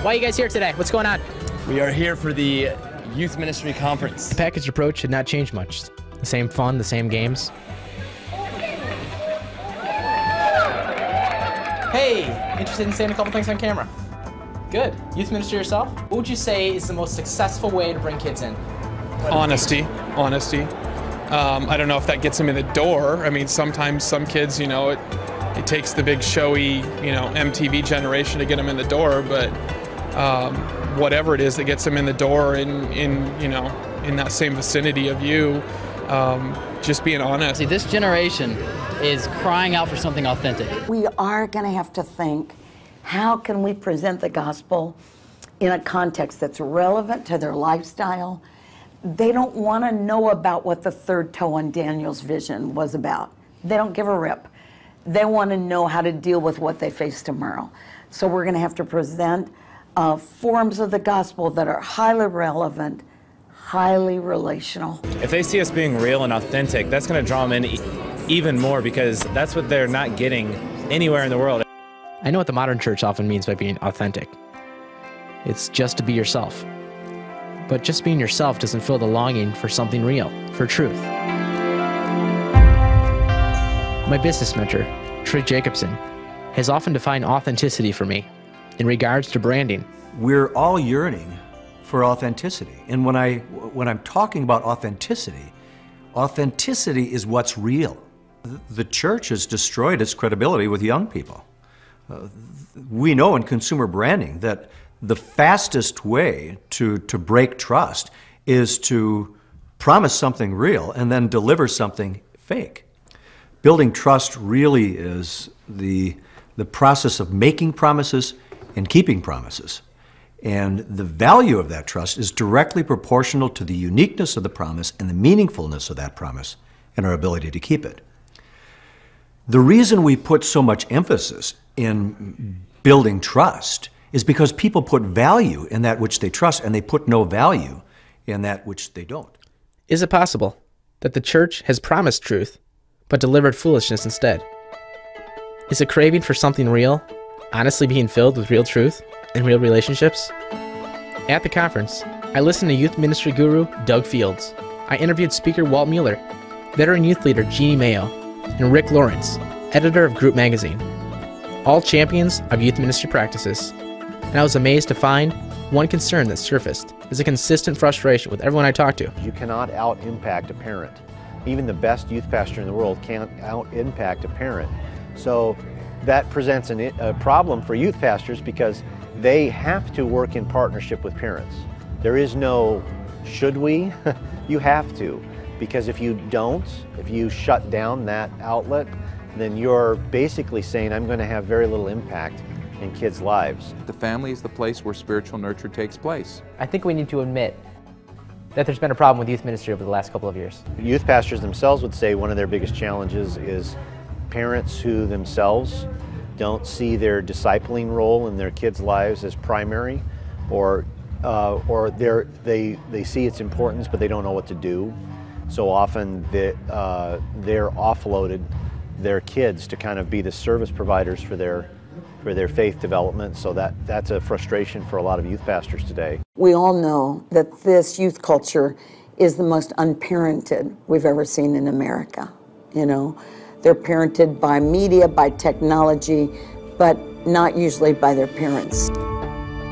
Why are you guys here today? What's going on? We are here for the Youth Ministry Conference. The package approach had not changed much. The same fun, the same games. Hey, interested in saying a couple things on camera? Good. Youth ministry yourself? What would you say is the most successful way to bring kids in? Honesty. I don't know if that gets them in the door. I mean, sometimes some kids, you know, it takes the big showy, you know, MTV generation to get them in the door, but whatever it is that gets them in the door in you know, in that same vicinity of you, just being honest. See, this generation is crying out for something authentic. We are going to have to think, how can we present the gospel in a context that's relevant to their lifestyle? They don't want to know about what the third toe on Daniel's vision was about. They don't give a rip. They want to know how to deal with what they face tomorrow. So we're going to have to present forms of the gospel that are highly relevant, highly relational. If they see us being real and authentic, that's going to draw them in even more, because that's what they're not getting anywhere in the world. I know what the modern church often means by being authentic. It's just to be yourself. But just being yourself doesn't fill the longing for something real, for truth. My business mentor, Troy Jacobson, has often defined authenticity for me in regards to branding. We're all yearning for authenticity. And when I'm talking about authenticity, authenticity is what's real. The church has destroyed its credibility with young people. We know in consumer branding that the fastest way to break trust is to promise something real and then deliver something fake. Building trust really is the process of making promises and keeping promises. And the value of that trust is directly proportional to the uniqueness of the promise and the meaningfulness of that promise and our ability to keep it. The reason we put so much emphasis in building trust is because people put value in that which they trust, and they put no value in that which they don't. Is it possible that the church has promised truth, but delivered foolishness instead? Is a craving for something real honestly being filled with real truth and real relationships? At the conference, I listened to youth ministry guru Doug Fields. I interviewed speaker Walt Mueller, veteran youth leader Jeannie Mayo, and Rick Lawrence, editor of Group Magazine, all champions of youth ministry practices. And I was amazed to find one concern that surfaced is a consistent frustration with everyone I talked to. You cannot out-impact a parent. Even the best youth pastor in the world can't out-impact a parent. So that presents a problem for youth pastors, because they have to work in partnership with parents. There is no should we, you have to. Because if you don't, if you shut down that outlet, then you're basically saying, I'm going to have very little impact in kids' lives. The family is the place where spiritual nurture takes place. I think we need to admit that there's been a problem with youth ministry over the last couple of years. Youth pastors themselves would say one of their biggest challenges is parents who themselves don't see their discipling role in their kids' lives as primary, or they see its importance, but they don't know what to do. So often they're offloaded their kids to kind of be the service providers for their faith development. So that's a frustration for a lot of youth pastors today. We all know that this youth culture is the most unparented we've ever seen in America. You know, they're parented by media, by technology, but not usually by their parents.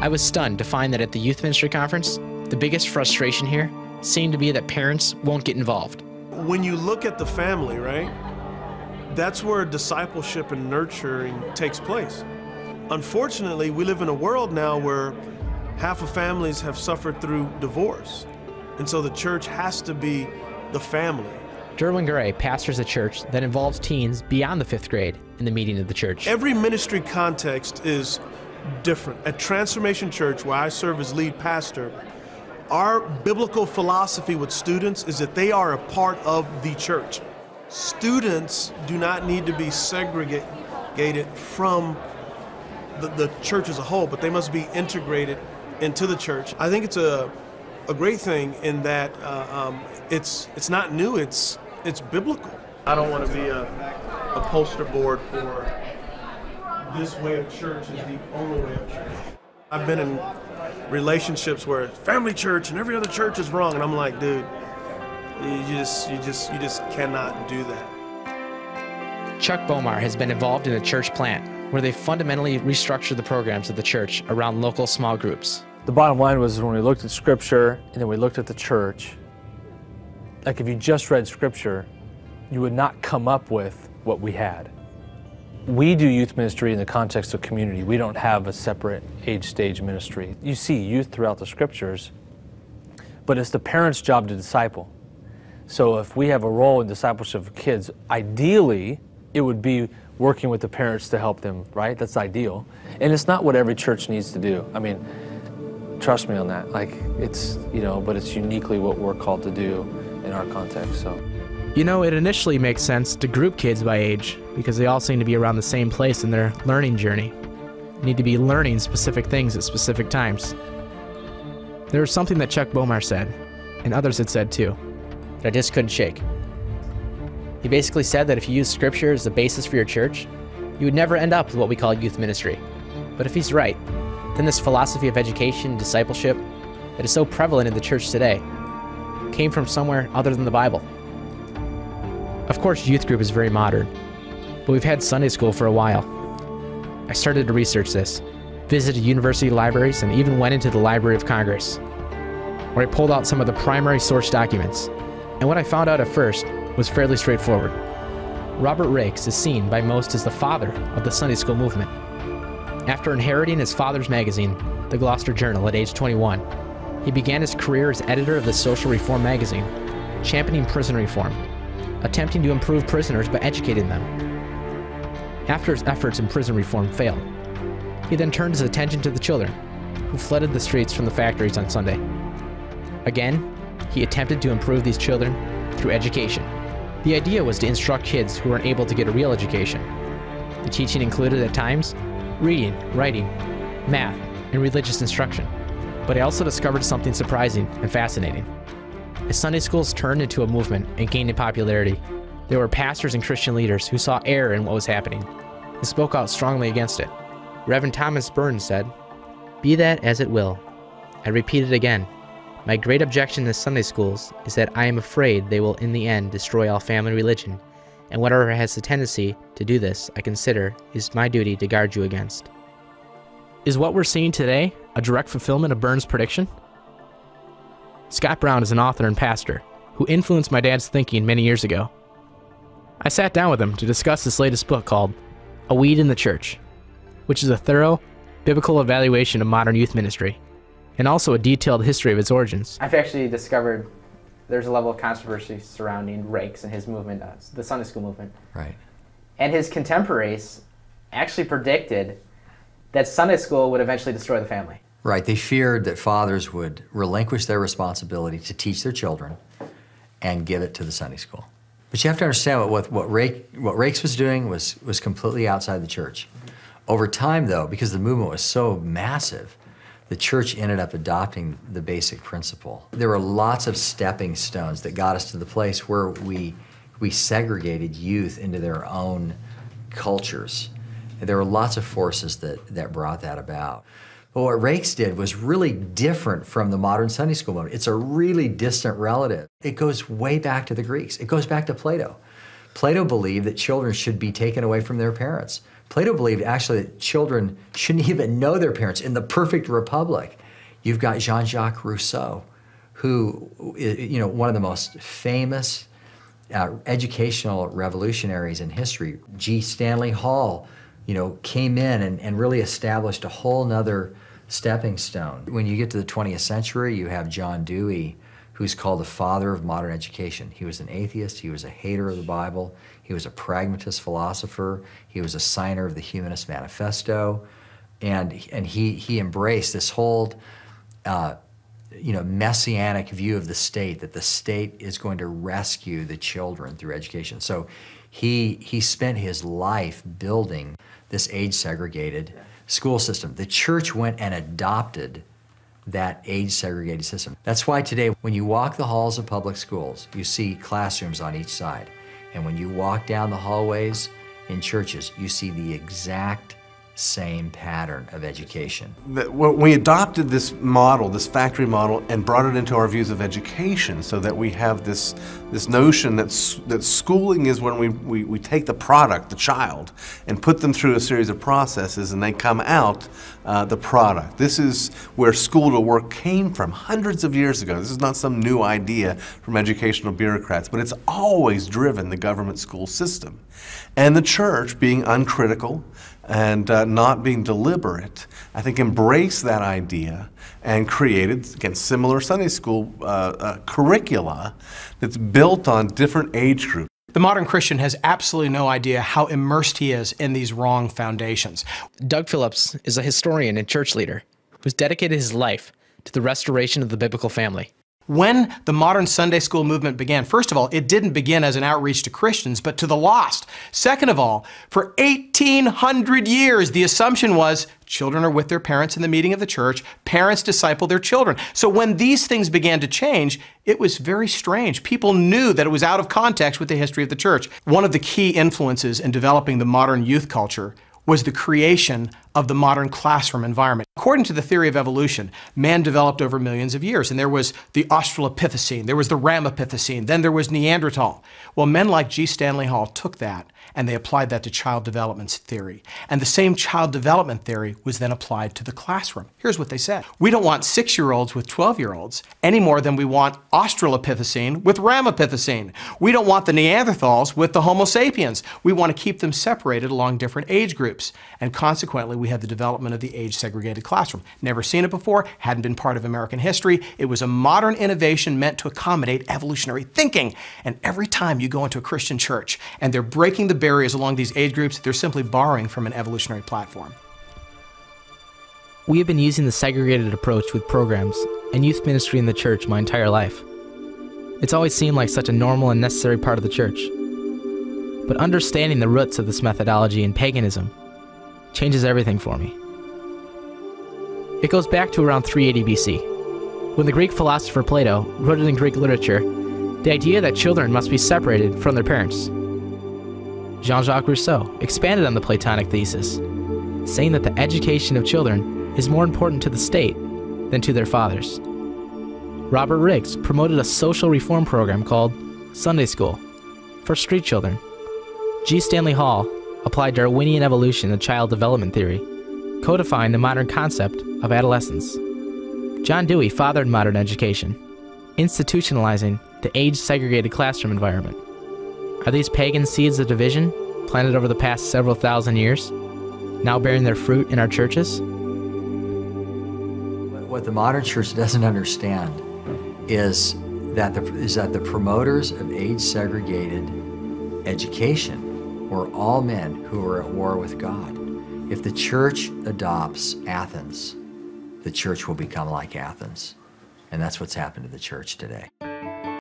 I was stunned to find that at the youth ministry conference, the biggest frustration here seemed to be that parents won't get involved. When you look at the family, right, that's where discipleship and nurturing takes place. Unfortunately, we live in a world now where half of families have suffered through divorce. And so the church has to be the family. Derwin Gray pastors a church that involves teens beyond the 5th grade in the meeting of the church. Every ministry context is different. At Transformation Church, where I serve as lead pastor, our biblical philosophy with students is that they are a part of the church. Students do not need to be segregated from the church as a whole, but they must be integrated into the church. I think it's a great thing in that it's not new, it's biblical. I don't want to be a poster board for this way of church is the only way of church. I've been in relationships where family church and every other church is wrong, and I'm like, dude, you just cannot do that. Chuck Bomar has been involved in a church plant where they fundamentally restructured the programs of the church around local small groups. The bottom line was when we looked at Scripture and then we looked at the church, like if you just read Scripture, you would not come up with what we had. We do youth ministry in the context of community. We don't have a separate age stage ministry. You see youth throughout the Scriptures, but it's the parents' job to disciple. So if we have a role in discipleship of kids, ideally it would be working with the parents to help them, right? That's ideal. And it's not what every church needs to do. I mean, trust me on that. Like, it's, but it's uniquely what we're called to do in our context, so. It initially makes sense to group kids by age because they all seem to be around the same place in their learning journey. They need to be learning specific things at specific times. There was something that Chuck Bomar said, and others had said too, that I just couldn't shake. He basically said that if you use Scripture as the basis for your church, you would never end up with what we call youth ministry. But if he's right, then this philosophy of education and discipleship that is so prevalent in the church today came from somewhere other than the Bible. Of course, youth group is very modern, but we've had Sunday school for a while. I started to research this, visited university libraries, and even went into the Library of Congress, where I pulled out some of the primary source documents. And what I found out at first was fairly straightforward. Robert Rakes is seen by most as the father of the Sunday school movement. After inheriting his father's magazine, the Gloucester Journal, at age 21, he began his career as editor of the Social Reform magazine, championing prison reform, attempting to improve prisoners by educating them. After his efforts in prison reform failed, he then turned his attention to the children who flooded the streets from the factories on Sunday. Again, he attempted to improve these children through education. The idea was to instruct kids who weren't able to get a real education. The teaching included, at times, reading, writing, math, and religious instruction. But I also discovered something surprising and fascinating. As Sunday schools turned into a movement and gained in popularity, there were pastors and Christian leaders who saw error in what was happening and spoke out strongly against it. Reverend Thomas Burns said, "Be that as it will, I repeat it again. My great objection to Sunday schools is that I am afraid they will in the end destroy all family religion, and whatever has the tendency to do this, I consider is my duty to guard you against." Is what we're seeing today a direct fulfillment of Burns' prediction? Scott Brown is an author and pastor who influenced my dad's thinking many years ago. I sat down with him to discuss his latest book called A Weed in the Church, which is a thorough biblical evaluation of modern youth ministry, and also a detailed history of its origins. I've actually discovered there's a level of controversy surrounding Rakes and his movement, the Sunday school movement. Right. And his contemporaries actually predicted that Sunday school would eventually destroy the family. Right. They feared that fathers would relinquish their responsibility to teach their children and give it to the Sunday school. But you have to understand what Rakes was doing was completely outside the church. Over time, though, because the movement was so massive, the church ended up adopting the basic principle. There were lots of stepping stones that got us to the place where we segregated youth into their own cultures. And there were lots of forces that brought that about. But what Rakes did was really different from the modern Sunday school movement. It's a really distant relative. It goes way back to the Greeks. It goes back to Plato. Plato believed that children should be taken away from their parents. Plato believed actually that children shouldn't even know their parents. In the perfect republic, you've got Jean-Jacques Rousseau, who, one of the most famous educational revolutionaries in history. G. Stanley Hall, came in and really established a whole nother stepping stone. When you get to the 20th century, you have John Dewey, who's called the father of modern education. He was an atheist, he was a hater of the Bible, he was a pragmatist philosopher, he was a signer of the Humanist Manifesto, and he embraced this whole messianic view of the state, that the state is going to rescue the children through education. So he spent his life building this age-segregated school system. The church went and adopted that age-segregated system. That's why today, when you walk the halls of public schools, you see classrooms on each side. And when you walk down the hallways in churches, you see the exact same pattern of education. When we adopted this model, this factory model, and brought it into our views of education, so that we have this notion that schooling is when we take the product, the child, and put them through a series of processes, and they come out the product. This is where school to work came from hundreds of years ago. This is not some new idea from educational bureaucrats, but it's always driven the government school system. And the church, being uncritical and not being deliberate, I think embraced that idea and created, again, similar Sunday school curricula that's built on different age groups. The modern Christian has absolutely no idea how immersed he is in these wrong foundations. Doug Phillips is a historian and church leader who's dedicated his life to the restoration of the biblical family. When the modern Sunday school movement began, first of all, it didn't begin as an outreach to Christians, but to the lost. Second of all, for 1,800 years, the assumption was children are with their parents in the meeting of the church, parents disciple their children. So when these things began to change, it was very strange. People knew that it was out of context with the history of the church. One of the key influences in developing the modern youth culture was the creation of the modern classroom environment. According to the theory of evolution, man developed over millions of years, and there was the Australopithecine, there was the Ramapithecine, then there was Neanderthal. Well, men like G. Stanley Hall took that and they applied that to child development theory. And the same child development theory was then applied to the classroom. Here's what they said. We don't want 6-year-olds with 12-year-olds any more than we want Australopithecine with Ramapithecine. We don't want the Neanderthals with the Homo sapiens. We want to keep them separated along different age groups. And consequently, we had the development of the age-segregated classroom. Never seen it before, hadn't been part of American history. It was a modern innovation meant to accommodate evolutionary thinking. And every time you go into a Christian church and they're breaking the barriers along these age groups, they're simply borrowing from an evolutionary platform. We have been using the segregated approach with programs and youth ministry in the church my entire life. It's always seemed like such a normal and necessary part of the church. But understanding the roots of this methodology in paganism changes everything for me. It goes back to around 380 BC, when the Greek philosopher Plato wrote it in Greek literature, the idea that children must be separated from their parents. Jean-Jacques Rousseau expanded on the Platonic thesis, saying that the education of children is more important to the state than to their fathers. Robert Riggs promoted a social reform program called Sunday School for street children. G. Stanley Hall applied Darwinian evolution to child development theory, codifying the modern concept of adolescence. John Dewey fathered modern education, institutionalizing the age-segregated classroom environment. Are these pagan seeds of division, planted over the past several thousand years, now bearing their fruit in our churches? What the modern church doesn't understand is that the promoters of age-segregated education were all men who were at war with God. If the church adopts Athens, the church will become like Athens. And that's what's happened to the church today.